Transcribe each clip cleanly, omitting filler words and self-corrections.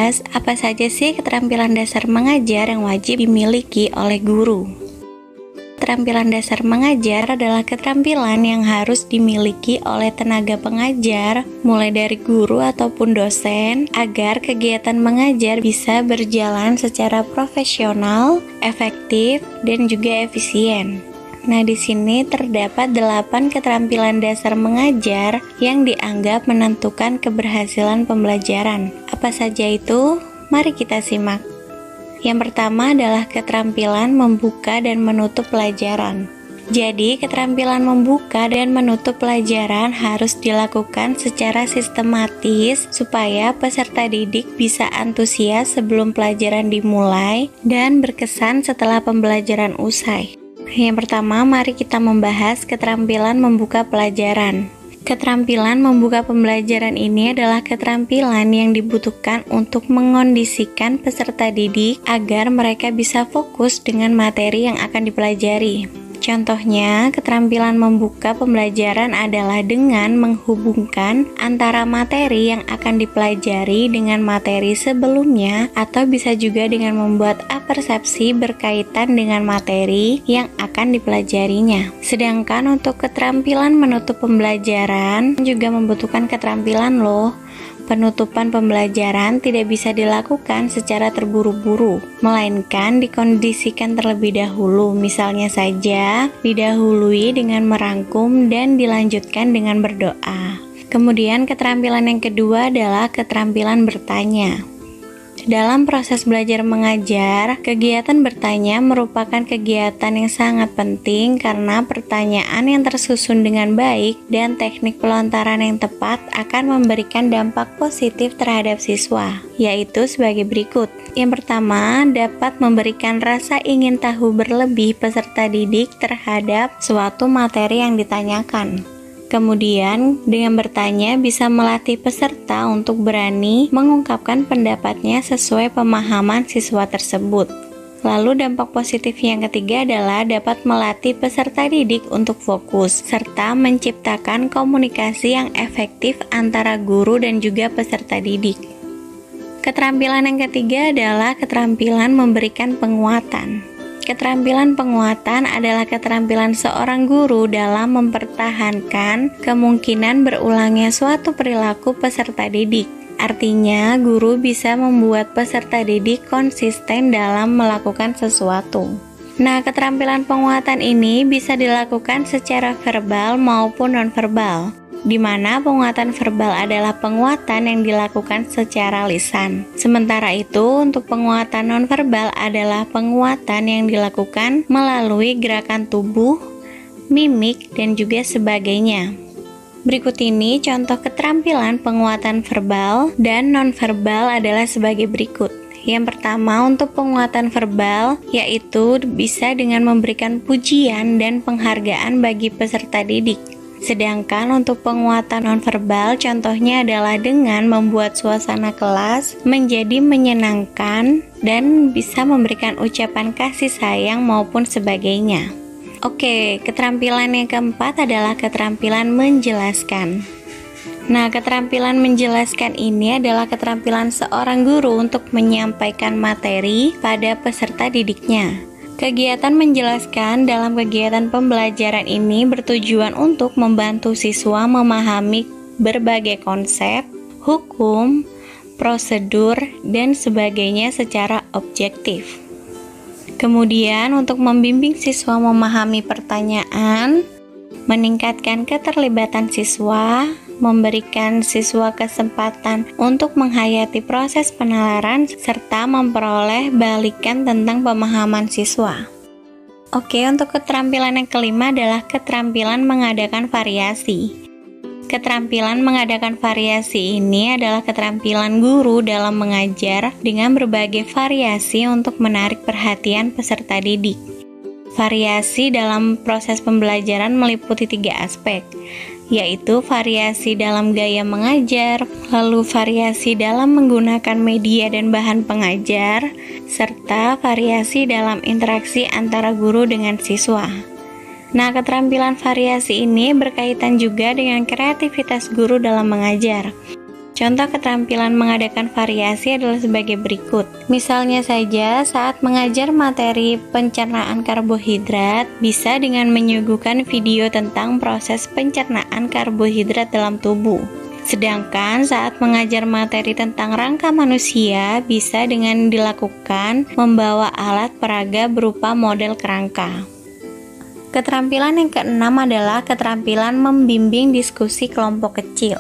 Apa saja sih keterampilan dasar mengajar yang wajib dimiliki oleh guru? Keterampilan dasar mengajar adalah keterampilan yang harus dimiliki oleh tenaga pengajar, mulai dari guru ataupun dosen, agar kegiatan mengajar bisa berjalan secara profesional, efektif, dan juga efisien. Nah, di sini terdapat 8 keterampilan dasar mengajar yang dianggap menentukan keberhasilan pembelajaran. Apa saja itu? Mari kita simak. Yang pertama adalah keterampilan membuka dan menutup pelajaran. Jadi, keterampilan membuka dan menutup pelajaran harus dilakukan secara sistematis supaya peserta didik bisa antusias sebelum pelajaran dimulai dan berkesan setelah pembelajaran usai. Yang pertama, mari kita membahas keterampilan membuka pelajaran. Keterampilan membuka pembelajaran ini adalah keterampilan yang dibutuhkan untuk mengondisikan peserta didik agar mereka bisa fokus dengan materi yang akan dipelajari. Contohnya, keterampilan membuka pembelajaran adalah dengan menghubungkan antara materi yang akan dipelajari dengan materi sebelumnya, atau bisa juga dengan membuat apersepsi berkaitan dengan materi yang akan dipelajarinya. Sedangkan untuk keterampilan menutup pembelajaran juga membutuhkan keterampilan loh. Penutupan pembelajaran tidak bisa dilakukan secara terburu-buru, melainkan dikondisikan terlebih dahulu. Misalnya saja, didahului dengan merangkum dan dilanjutkan dengan berdoa. Kemudian keterampilan yang kedua adalah keterampilan bertanya. Dalam proses belajar mengajar, kegiatan bertanya merupakan kegiatan yang sangat penting karena pertanyaan yang tersusun dengan baik dan teknik pelontaran yang tepat akan memberikan dampak positif terhadap siswa, yaitu sebagai berikut. Yang pertama, dapat memberikan rasa ingin tahu berlebih peserta didik terhadap suatu materi yang ditanyakan. Kemudian, dengan bertanya bisa melatih peserta untuk berani mengungkapkan pendapatnya sesuai pemahaman siswa tersebut. Lalu dampak positif yang ketiga adalah dapat melatih peserta didik untuk fokus, serta menciptakan komunikasi yang efektif antara guru dan juga peserta didik. Keterampilan yang ketiga adalah keterampilan memberikan penguatan. Keterampilan penguatan adalah keterampilan seorang guru dalam mempertahankan kemungkinan berulangnya suatu perilaku peserta didik. Artinya, guru bisa membuat peserta didik konsisten dalam melakukan sesuatu. Nah, keterampilan penguatan ini bisa dilakukan secara verbal maupun nonverbal, di mana penguatan verbal adalah penguatan yang dilakukan secara lisan. Sementara itu, untuk penguatan nonverbal adalah penguatan yang dilakukan melalui gerakan tubuh, mimik, dan juga sebagainya. Berikut ini contoh keterampilan penguatan verbal dan nonverbal adalah sebagai berikut. Yang pertama, untuk penguatan verbal, yaitu bisa dengan memberikan pujian dan penghargaan bagi peserta didik. Sedangkan untuk penguatan nonverbal, contohnya adalah dengan membuat suasana kelas menjadi menyenangkan dan bisa memberikan ucapan kasih sayang maupun sebagainya. Oke, keterampilan yang keempat adalah keterampilan menjelaskan. Nah, keterampilan menjelaskan ini adalah keterampilan seorang guru untuk menyampaikan materi pada peserta didiknya. Kegiatan menjelaskan dalam kegiatan pembelajaran ini bertujuan untuk membantu siswa memahami berbagai konsep, hukum, prosedur, dan sebagainya secara objektif. Kemudian, untuk membimbing siswa memahami pertanyaan, meningkatkan keterlibatan siswa, memberikan siswa kesempatan untuk menghayati proses penalaran, serta memperoleh balikan tentang pemahaman siswa. Oke, untuk keterampilan yang kelima adalah keterampilan mengadakan variasi. Keterampilan mengadakan variasi ini adalah keterampilan guru dalam mengajar dengan berbagai variasi untuk menarik perhatian peserta didik. Variasi dalam proses pembelajaran meliputi 3 aspek, yaitu variasi dalam gaya mengajar, lalu variasi dalam menggunakan media dan bahan pengajar, serta variasi dalam interaksi antara guru dengan siswa. Nah, keterampilan variasi ini berkaitan juga dengan kreativitas guru dalam mengajar. Contoh keterampilan mengadakan variasi adalah sebagai berikut. Misalnya saja, saat mengajar materi pencernaan karbohidrat, bisa dengan menyuguhkan video tentang proses pencernaan karbohidrat dalam tubuh. Sedangkan saat mengajar materi tentang rangka manusia, bisa dengan dilakukan membawa alat peraga berupa model kerangka. Keterampilan yang keenam adalah keterampilan membimbing diskusi kelompok kecil.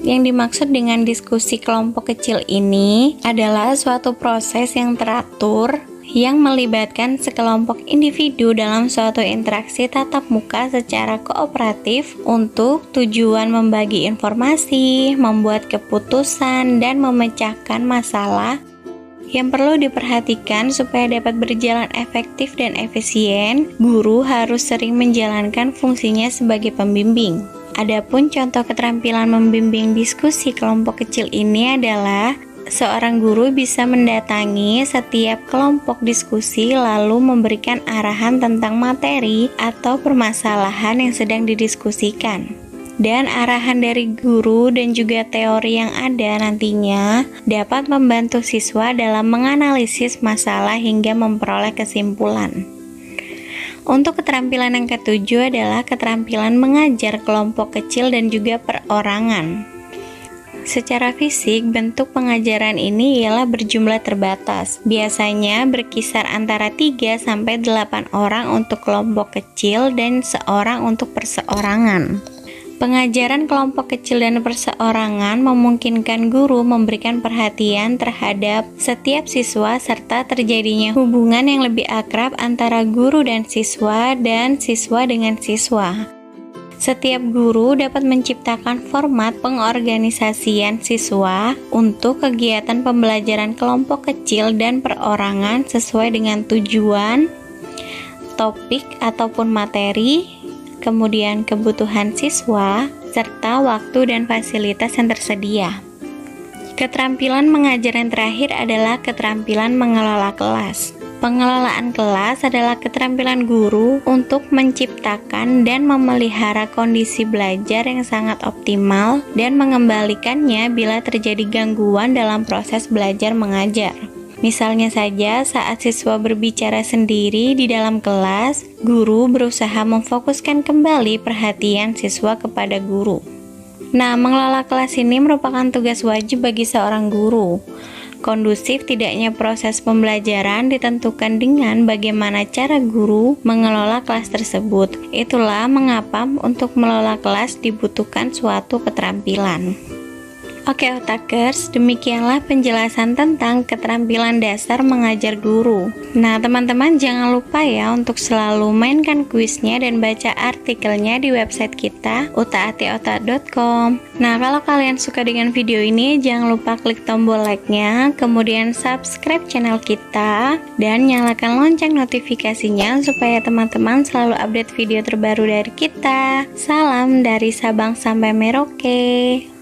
Yang dimaksud dengan diskusi kelompok kecil ini adalah suatu proses yang teratur yang melibatkan sekelompok individu dalam suatu interaksi tatap muka secara kooperatif untuk tujuan membagi informasi, membuat keputusan, dan memecahkan masalah. Yang perlu diperhatikan supaya dapat berjalan efektif dan efisien, guru harus sering menjalankan fungsinya sebagai pembimbing. Adapun contoh keterampilan membimbing diskusi kelompok kecil ini adalah seorang guru bisa mendatangi setiap kelompok diskusi lalu memberikan arahan tentang materi atau permasalahan yang sedang didiskusikan. Dan arahan dari guru dan juga teori yang ada nantinya dapat membantu siswa dalam menganalisis masalah hingga memperoleh kesimpulan. Untuk keterampilan yang ketujuh adalah keterampilan mengajar kelompok kecil dan juga perorangan. Secara fisik, bentuk pengajaran ini ialah berjumlah terbatas. Biasanya berkisar antara 3-8 orang untuk kelompok kecil dan seorang untuk perseorangan. Pengajaran kelompok kecil dan perseorangan memungkinkan guru memberikan perhatian terhadap setiap siswa serta terjadinya hubungan yang lebih akrab antara guru dan siswa dengan siswa. Setiap guru dapat menciptakan format pengorganisasian siswa untuk kegiatan pembelajaran kelompok kecil dan perorangan sesuai dengan tujuan, topik ataupun materi, kemudian kebutuhan siswa, serta waktu dan fasilitas yang tersedia. Keterampilan mengajar yang terakhir adalah keterampilan mengelola kelas. Pengelolaan kelas adalah keterampilan guru untuk menciptakan dan memelihara kondisi belajar yang sangat optimal dan mengembalikannya bila terjadi gangguan dalam proses belajar mengajar. Misalnya saja saat siswa berbicara sendiri di dalam kelas, guru berusaha memfokuskan kembali perhatian siswa kepada guru. Nah, mengelola kelas ini merupakan tugas wajib bagi seorang guru. Kondusif tidaknya proses pembelajaran ditentukan dengan bagaimana cara guru mengelola kelas tersebut. Itulah mengapa untuk mengelola kelas dibutuhkan suatu keterampilan. Oke otakers, demikianlah penjelasan tentang keterampilan dasar mengajar guru. Nah teman-teman jangan lupa ya untuk selalu mainkan kuisnya dan baca artikelnya di website kita utaatiotak.com. Nah kalau kalian suka dengan video ini jangan lupa klik tombol like-nya, kemudian subscribe channel kita dan nyalakan lonceng notifikasinya supaya teman-teman selalu update video terbaru dari kita. Salam dari Sabang sampai Merauke.